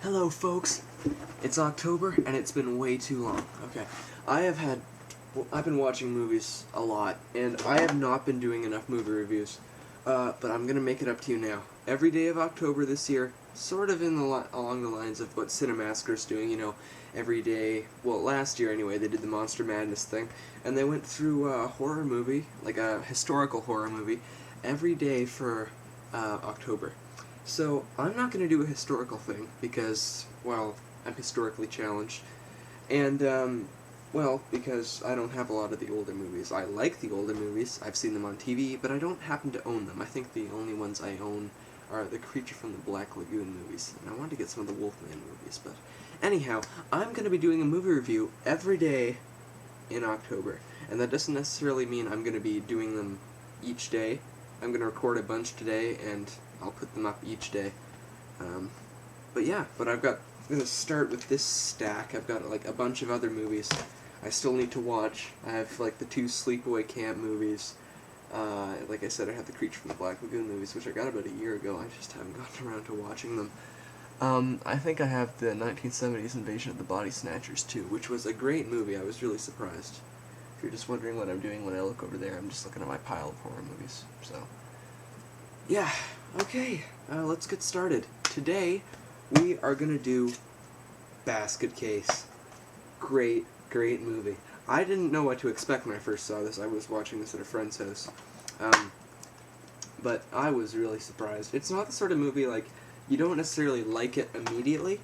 Hello, folks. It's October, and it's been way too long. Okay, I've been watching movies a lot, and I have not been doing enough movie reviews. But I'm gonna make it up to you now. Every day of October this year, sort of along the lines of what Cinemassacre's doing. Every day. Well, last year anyway, they did the Monster Madness thing, and they went through a horror movie, like a historical horror movie, every day for October. So, I'm not going to do a historical thing because, well, I'm historically challenged. And, because I don't have a lot of the older movies. I like the older movies, I've seen them on TV, but I don't happen to own them. I think the only ones I own are the Creature from the Black Lagoon movies. And I wanted to get some of the Wolfman movies, but anyhow, I'm going to be doing a movie review every day in October. And that doesn't necessarily mean I'm going to be doing them each day. I'm going to record a bunch today, and I'll put them up each day. I'm going to start with this stack. I've got like a bunch of other movies I still need to watch. I have like the 2 Sleepaway Camp movies. Like I said, I have the Creature from the Black Lagoon movies, which I got about a year ago. I just haven't gotten around to watching them. I think I have the 1970s Invasion of the Body Snatchers too, which was a great movie. I was really surprised. If you're just wondering what I'm doing when I look over there, I'm just looking at my pile of horror movies. So, yeah, okay, let's get started. Today, we are going to do Basket Case. Great movie. I didn't know what to expect when I first saw this. I was watching this at a friend's house. But I was really surprised. It's not the sort of movie, like, you don't necessarily like it immediately,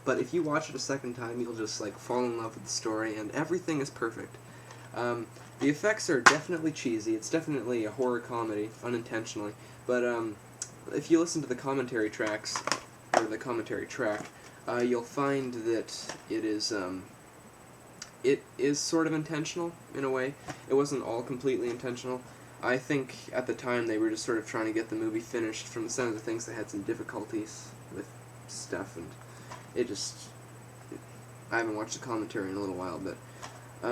but if you watch it a second time, you'll just, like, fall in love with the story, and everything is perfect. The effects are definitely cheesy. It's definitely a horror comedy, unintentionally. But if you listen to the commentary tracks, or the commentary track, you'll find that it is sort of intentional, in a way. It wasn't all completely intentional. I think at the time they were just sort of trying to get the movie finished. From the sound of the things, they had some difficulties with stuff, and I haven't watched the commentary in a little while, but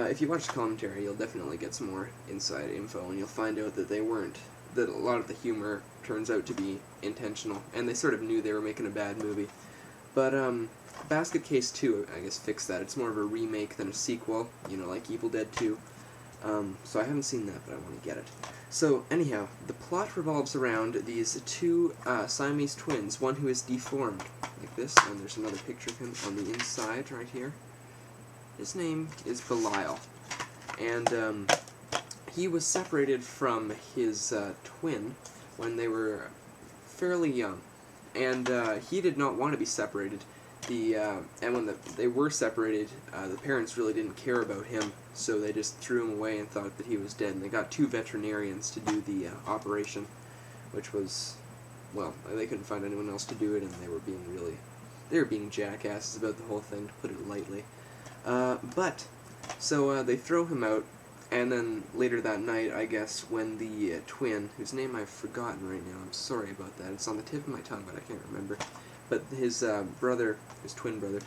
if you watch the commentary, you'll definitely get some more inside info, and you'll find out that that a lot of the humor turns out to be intentional, and they sort of knew they were making a bad movie. But, Basket Case 2, I guess, fixed that. It's more of a remake than a sequel, like Evil Dead 2. So I haven't seen that, but I want to get it. So, anyhow, the plot revolves around these 2 Siamese twins, one who is deformed, like this, and there's another picture of him on the inside right here. His name is Belial, and he was separated from his twin when they were fairly young, and he did not want to be separated. And when they were separated, the parents really didn't care about him, so they just threw him away and thought that he was dead. And they got 2 veterinarians to do the operation, which was, well, they couldn't find anyone else to do it, and they were being jackasses about the whole thing, to put it lightly. So they throw him out, and then later that night, I guess, when the twin, whose name I've forgotten right now, I'm sorry about that, it's on the tip of my tongue, but I can't remember, but his twin brother,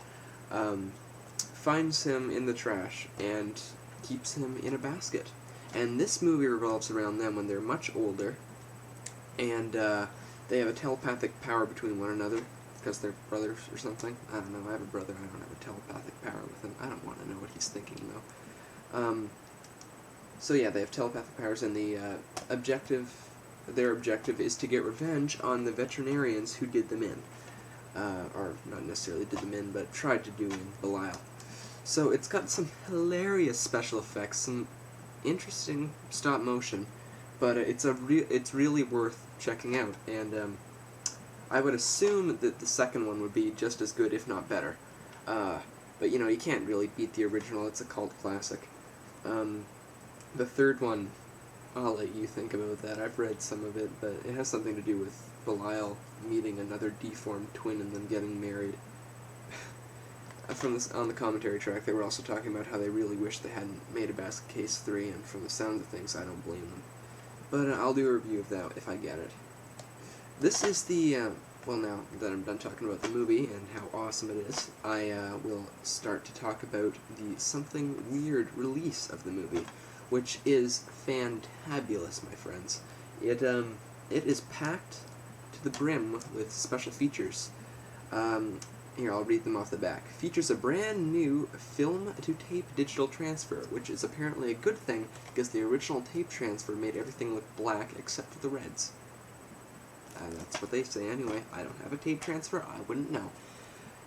finds him in the trash and keeps him in a basket. And this movie revolves around them when they're much older, and they have a telepathic power between one another, because they're brothers or something. I don't know, I have a brother, I don't have a telepathic power with him. I don't want to know what he's thinking, though. So yeah, they have telepathic powers, and their objective is to get revenge on the veterinarians who did them in. Or not necessarily did them in, but tried to do in Belial. So it's got some hilarious special effects, some interesting stop motion, but it's really worth checking out, and I would assume that the second one would be just as good, if not better. But you can't really beat the original, it's a cult classic. The third one, I'll let you think about that. I've read some of it, but it has something to do with Belial meeting another deformed twin and then getting married. On the commentary track, they were also talking about how they really wish they hadn't made a Basket Case 3, and from the sound of things, I don't blame them. But I'll do a review of that if I get it. This is now that I'm done talking about the movie and how awesome it is, I will start to talk about the something weird release of the movie, which is fantabulous, my friends. It is packed to the brim with special features. Here, I'll read them off the back. Features a brand new film-to-tape digital transfer, which is apparently a good thing because the original tape transfer made everything look black except for the reds. That's what they say anyway. I don't have a tape transfer, I wouldn't know.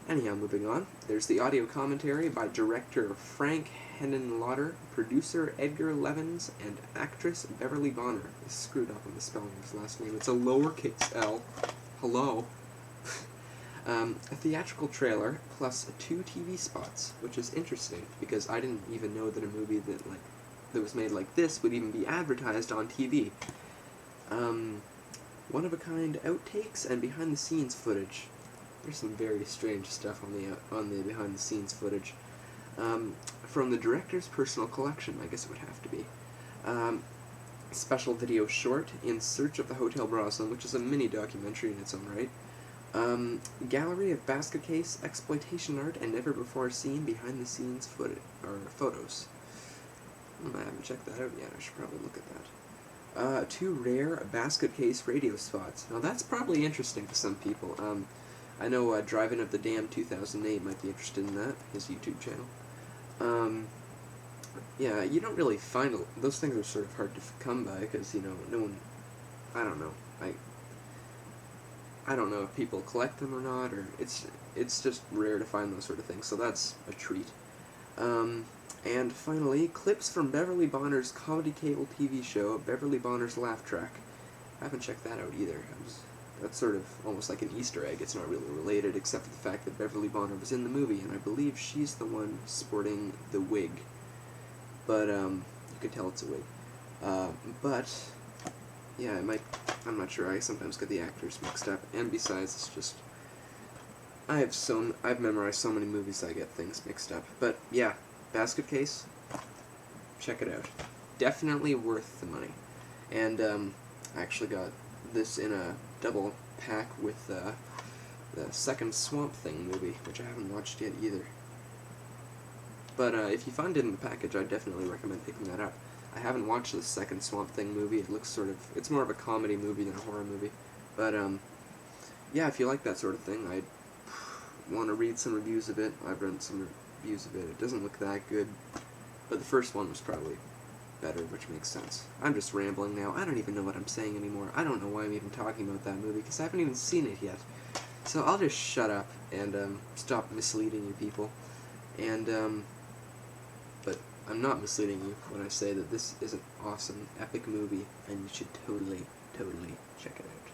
Anyhow, moving on. There's the audio commentary by director Frank Henenlotter, producer Edgar Levins, and actress Beverly Bonner. I screwed up on the spelling of his last name. It's a lowercase L. Hello. A theatrical trailer plus 2 TV spots, which is interesting because I didn't even know that a movie that was made like this would even be advertised on TV. One-of-a-kind outtakes and behind-the-scenes footage. There's some very strange stuff on the behind-the-scenes footage. From the director's personal collection, I guess it would have to be. Special video short, In Search of the Hotel Braslin, which is a mini documentary in its own right. Gallery of basket case, exploitation art, and never-before-seen behind-the-scenes photos. I haven't checked that out yet. I should probably look at that. 2 rare basket case radio spots. Now that's probably interesting to some people. I know Driving Up the Dam 2008 might be interested in that, his YouTube channel. Yeah, you don't really find those things are sort of hard to come by because no one. I don't know. I don't know if people collect them or not, or it's just rare to find those sort of things. So that's a treat. And finally, clips from Beverly Bonner's comedy cable TV show, Beverly Bonner's Laugh Track. I haven't checked that out either. That's sort of almost like an Easter egg. It's not really related, except for the fact that Beverly Bonner was in the movie, and I believe she's the one sporting the wig. But, you can tell it's a wig. But, yeah, I'm not sure. I sometimes get the actors mixed up, and besides, it's just, I've memorized so many movies I get things mixed up. But, yeah, basket case, check it out. Definitely worth the money. And, I actually got this in a double pack with the second Swamp Thing movie, which I haven't watched yet either. But if you find it in the package, I definitely recommend picking that up. I haven't watched the second Swamp Thing movie. It looks it's more of a comedy movie than a horror movie. But yeah, if you like that sort of thing, I want to read some reviews of it. I've read some reviews of it. It doesn't look that good, but the first one was probably better, which makes sense. I'm just rambling now. I don't even know what I'm saying anymore. I don't know why I'm even talking about that movie, because I haven't even seen it yet. So I'll just shut up and stop misleading you people. And, but I'm not misleading you when I say that this is an awesome, epic movie, and you should totally, totally check it out.